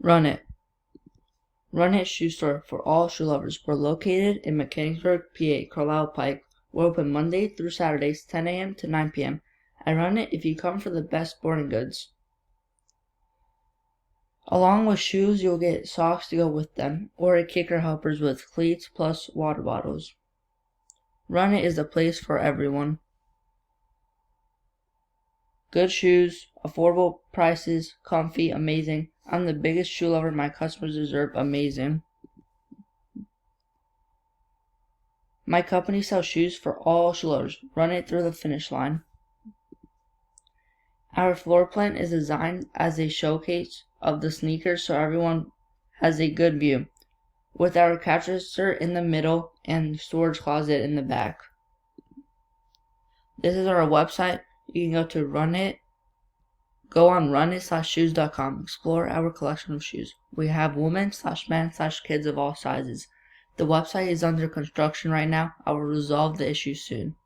Run It. Run It Shoe Store for all shoe lovers. We're located in Mechanicsburg, PA, Carlisle Pike. We're open Monday through Saturdays, 10 a.m. to 9 p.m. At Run It, if you come for the best sporting goods. Along with shoes, you'll get socks to go with them, or a kicker helpers with cleats plus water bottles. Run It is the place for everyone. Good shoes, affordable prices, comfy, amazing. I'm the biggest shoe lover. My customers deserve amazing. My company sells shoes for all shoe lovers. Run it through the finish line. Our floor plan is designed as a showcase of the sneakers so everyone has a good view, with our cash register in the middle and storage closet in the back. This is our website. You can go to Go on runit/shoes.com. Explore our collection of shoes. We have women/men/kids of all sizes. The website is under construction right now. I will resolve the issue soon.